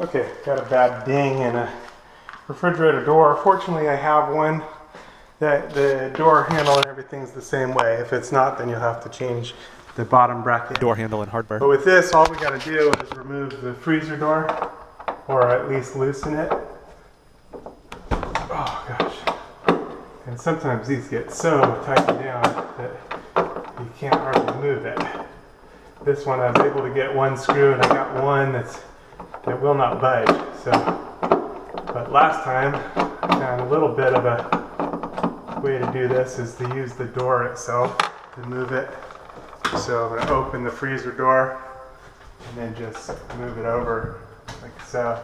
Okay, got a bad ding in a refrigerator door. Fortunately, I have one that the door handle and everything's the same way. If it's not, then you'll have to change the bottom bracket. Door handle and hardware. But with this, all we got to do is remove the freezer door, or at least loosen it. Oh gosh. And sometimes these get so tightened down that you can't hardly move it. This one I was able to get one screw, and I got one that will not budge. So, but last time I found a little bit of a way to do this is to use the door itself to move it. So I'm going to open the freezer door and then just move it over like so,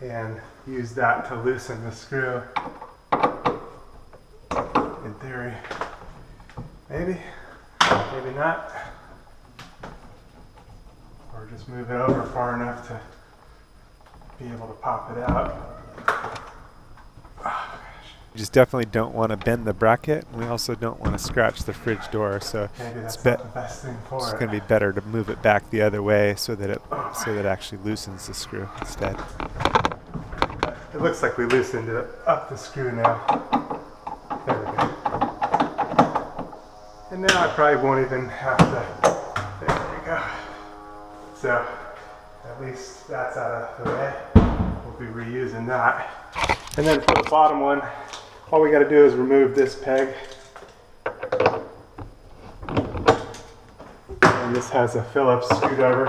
and use that to loosen the screw. In theory, maybe not, or just move it over far enough to be able to pop it out. You just definitely don't want to bend the bracket. We also don't want to scratch the fridge door, so Maybe that's it's not the best thing for it's it. going to be better to move it back the other way so that it actually loosens the screw instead. It looks like we loosened it up the screw now. There we go. And now I probably won't even have to. There we go. So at least that's out of the way. We'll be reusing that. And then for the bottom one, all we got to do is remove this peg. And this has a Phillips screwdriver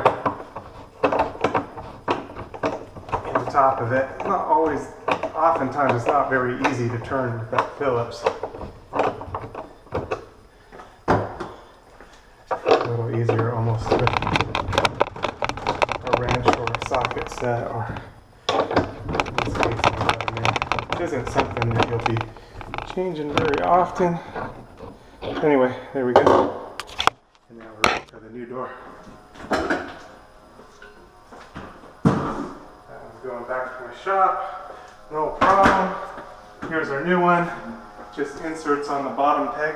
in the top of it. Not always, oftentimes it's not very easy to turn with that Phillips. A little easier almost with a wrench or a socket set, or in this case, which isn't something that you'll be changing very often. Anyway, there we go. And now we're ready for the new door. That one's going back to my shop. No problem. Here's our new one. Just inserts on the bottom peg,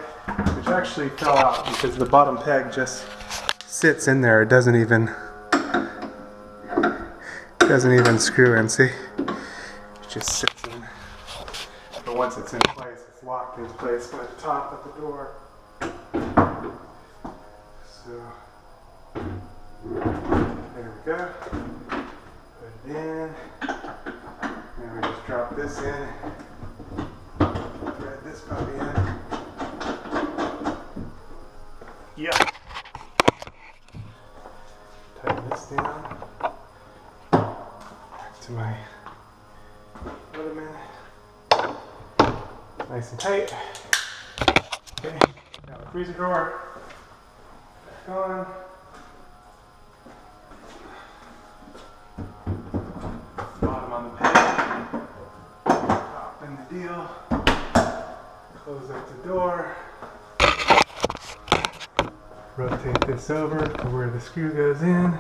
which actually fell out because the bottom peg just sits in there. It doesn't even screw in. See? It just sits in. But once it's in place, it's locked in place by the top of the door. So there we go. Put it in. And we just drop this in. Thread this puppy in. Yeah. Tighten this down. Back to my ottoman. Nice and tight. Okay, now the freezer drawer. Back on. Bottom on the peg. Top in the deal. Close up the door. Rotate this over to where the screw goes in.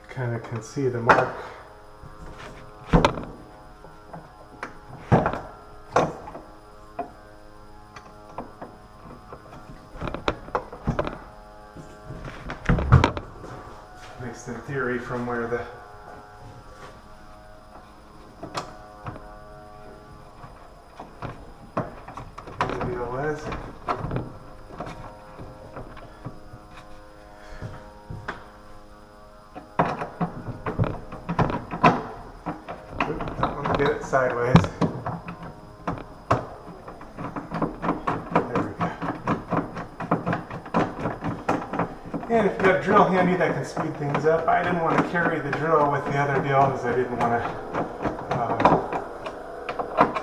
Kind of can see the mark. At least in theory, from where the deal was. Get it sideways. There we go. And if you got a drill handy, that can speed things up. I didn't want to carry the drill with the other deal because I didn't want to,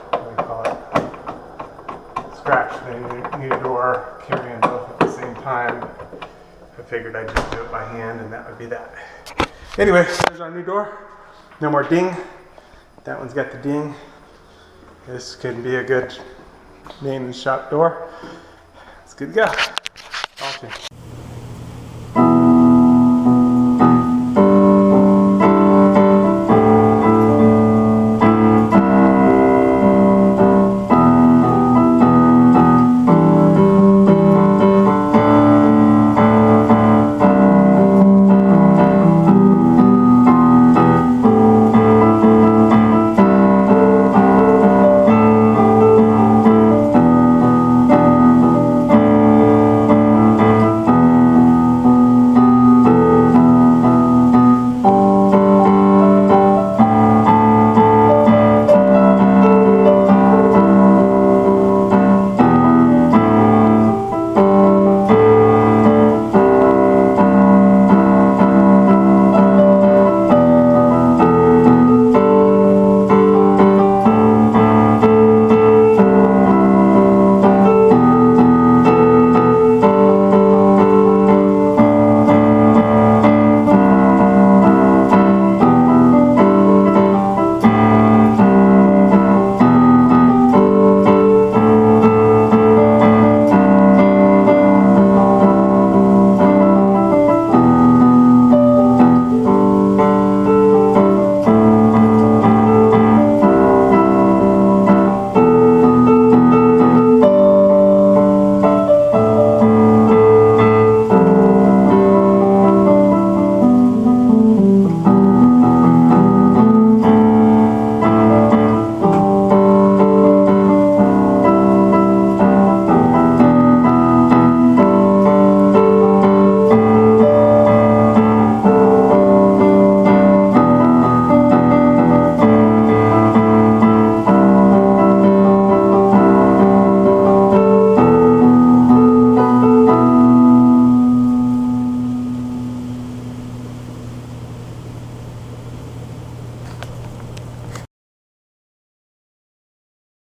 what do you call it, scratch the new door carrying both at the same time. I figured I'd just do it by hand, and that would be that. Anyway, there's our new door. No more ding. That one's got the ding. This could be a good name and shop door. It's good to go. All changed.